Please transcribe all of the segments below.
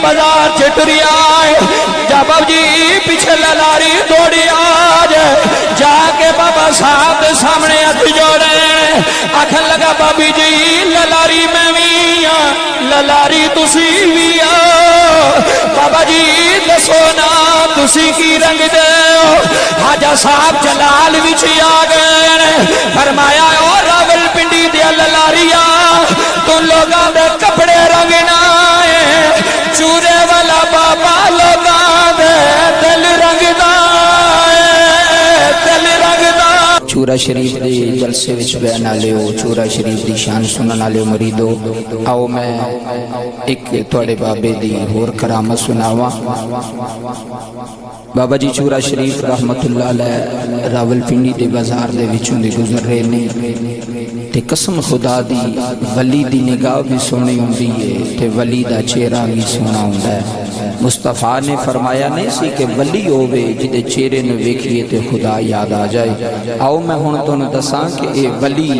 بازار چٹریا جب جی پیچھے للاری دوڑی آج جا کے بابا صاحب سامنے ہاتھ جوڑے آکھن لگا بابی جی للاری میں بھی للاری تسی بھی بابا جی دسو نا تسی کی رنگ دے حاجہ صاحب جلال وچ آ گئے فرمایا او راول پنڈی دیا للاریا تو لوگاں دے کپڑے رنگ نہ چورے والا بابا لوگاں دے دل رنگ دا دل رنگ دا چورا شریف دے جلسے وچ بیان والے ہو چورا شریف دی شان سنن والے مریدو آؤ میں ایک تھوڑے بابے دی ہور کرامت سناواں بابا جی چورا شریف رحمت اللہ علیہ راول پنڈی دے بازار دے وچوں دے گزر رہے نے تے قسم خدا دی ولی دی نگاہ بھی سونی ہوندی ہے تے ولی دا چہرہ بھی سونا ہوندا ہے مصطفیٰ نے فرمایا نہیں سی کہ ولی ہووے جدے چہرے نو ویکھیے تے خدا یاد آ جائے آؤ میں ہن تانوں دساں کہ اے ولی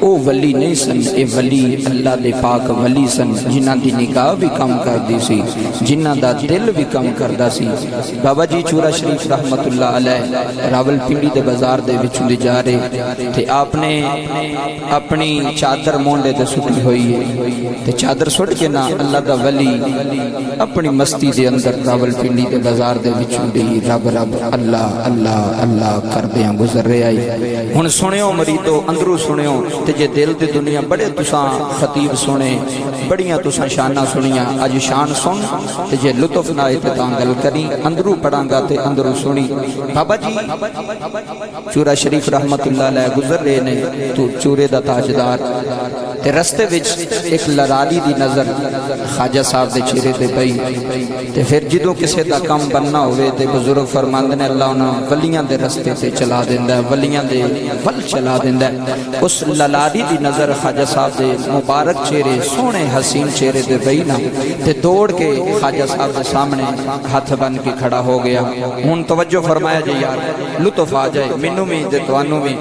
او ولی نہیں سن اے ولی اللہ دے پاک ولی سن جنہاں دی نگاہ بھی کم کردی سی جنہاں دا دل بھی کم کردا سی بابا جی چورا شریف رحمت اللہ علیہ راول پنڈی دے بازار دے وچوں دی جا رہے تے آپ نے اپنی چادر مونڈے تے سٹی ہوئی ہے تے چادر سٹ کے نا اللہ دا ولی اپنی مستی دے اندر راول پنڈی دے بازار دے وچوں دی رب رب اللہ اللہ اللہ کردیاں گزر رہے آئی ہن سنیو مریدو اندروں سنیو تے جے دل دی دنیا بڑے تساں خطیب سنے بڑیاں تساں شاناں سنیاں اج شان سن تے جے لطف نہ آئے تے تاں گل کریں اندروں پڑھاں گا تے اندروں سنی بابا جی چورا شریف رحمت اللہ علیہ گزر رہے نے تو چورے دا تاجدار تے رستے وچ ایک لرالی دی نظر خواجہ صاحب دے چہرے تے پئی تے پھر جدوں کسے دا کم بننا ہوئے تے بزرگ فرماندے نے اللہ انہاں ولیاں دے رستے تے چلا دیندا ہے ولیاں دے ول چلا دیندا ہے اس للالی دی نظر خواجہ صاحب دے مبارک چہرے سونے حسین چہرے تے پئی نا تے دوڑ کے خواجہ صاحب دے سامنے ہاتھ بن کے کھڑا ہو گیا ہن توجہ فرمایا جی یار لطف آ جائے مینوں بھی تے توانوں بھی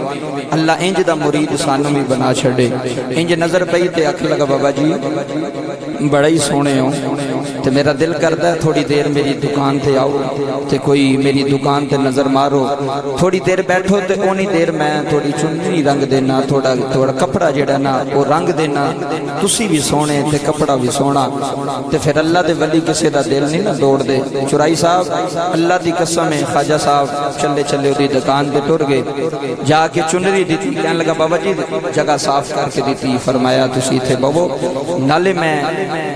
اللہ انج دا مرید سانوں بھی بنا چھڑے انج نظر پئی تے اکھ لگا بابا جی بڑا ہی سونے ہو تے میرا دل کردا ہے تھوڑی دیر میری دکان تے آؤ تے کوئی میری دکان تے نظر مارو تھوڑی دیر بیٹھو تے اونی دیر میں تھوڑی چننی رنگ دینا تھوڑا کپڑا جڑا نا وہ رنگ دینا تسی بھی سونے تے کپڑا بھی سونا تے پھر اللہ دے ولی کسے دا دل نہیں نہ دوڑ دے چورائی صاحب اللہ دی قسم ہے خواجہ صاحب چلے چلے دی دکان پہ ٹر گئے جا کے چنری دیتی کہنے لگا بابا جی جگہ صاف کر کے دیتی فرمایا تسی تھے بابو نالے میں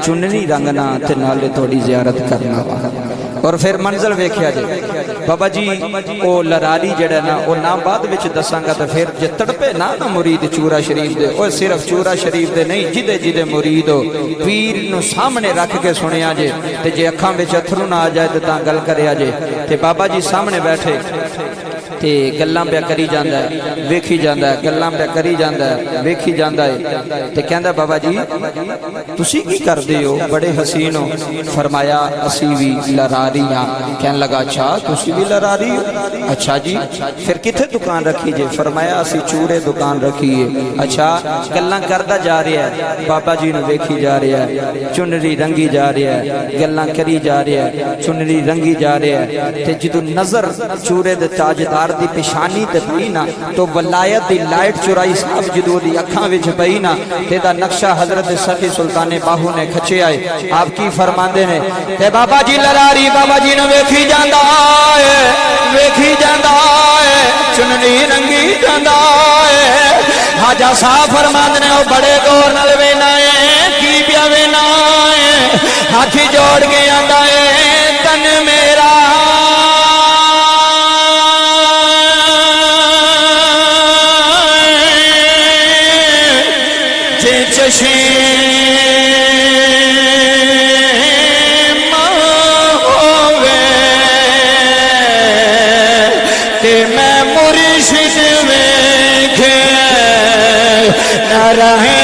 چنری رنگنا تے نالے تھوڑی زیارت کرنا اور پھر منزل ویکھیا جائے بابا جی او لرالی جڑا نا او نام بعد وچ دساں گا تے پھر جے تڑپے نا مرید چورا شریف دے او صرف چورا شریف دے نہیں جدے جدے مرید ہو پیر نو سامنے رکھ کے سنیا جے تے جے اکھاں وچ اتھرو نہ آ جائے تے تاں گل کریا جے تے بابا جی سامنے بیٹھے تے گلاں پہ کری جاندا ہے ویکھی جاندا ہے گلاں پہ کری جاندا ہے ویکھی جاندا ہے تے کہندا بابا جی تسی کی کردے ہو بڑے حسین ہو فرمایا اسی وی لراری ہاں کہن لگا اچھا تسی وی لراری ہو اچھا جی پھر کتھے دکان رکھی جے فرمایا اسی چورے دکان رکھی ہے اچھا گلاں کردا جا رہا ہے بابا جی نو ویکھی جا رہا ہے چنری رنگی جا رہا ہے گلاں کری جا رہا ہے چنری رنگی جا رہا ہے تے جدوں نظر چورے دے تاجدار دی پیشانی تے پئی نا تو ولایت دی لائٹ چورائی صاحب جدوں دی اکھاں وچ پئی نا تے دا نقشہ حضرت سخی سلطان باہو نے کھچے آئے آپ کی فرماندے نے تے بابا جی لراری بابا جی نو ویکھی جاندا ہے چننی رنگی جاندا ہے حاجہ صاحب فرماندے نے او بڑے غور نال وینا ہے کی پیا وینا ہے ہاتھ جوڑ کے آندا ہے تن میرا میں مرشد ویکھے نہ رہے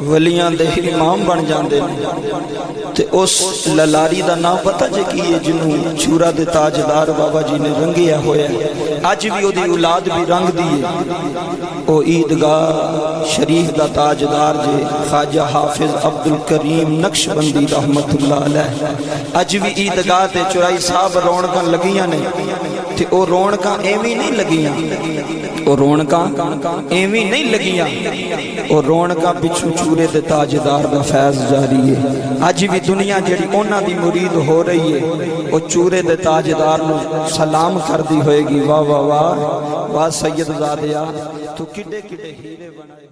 ولیاں دے امام بن جاندے نے تے اس للاری دا نام پتہ جے کی ہے جنہوں چورا دے تاجدار بابا جی نے رنگیا ہویا ہے اج بھی او دی اولاد بھی رنگ دیئے او عیدگاہ شریف دا تاجدار جے خواجہ حافظ عبدالکریم نقشبندی رحمت اللہ علیہ اج بھی عیدگاہ تے چورائی صاحب رونکاں لگیاں نے تے او رونکاں ایویں نہیں لگیاں او رونکاں ایویں نہیں لگیاں او رونکاں پچھو چورے دے تاجدار دا فیض جاری ہے اج بھی دنیا جڑی اونا دی مرید ہو رہی ہے او چورے دے تاجدار نو سلام کر دی ہوئے گی واہ واہ واہ واہ سید زادیا تو کڈے کڈے ہیرے بنائے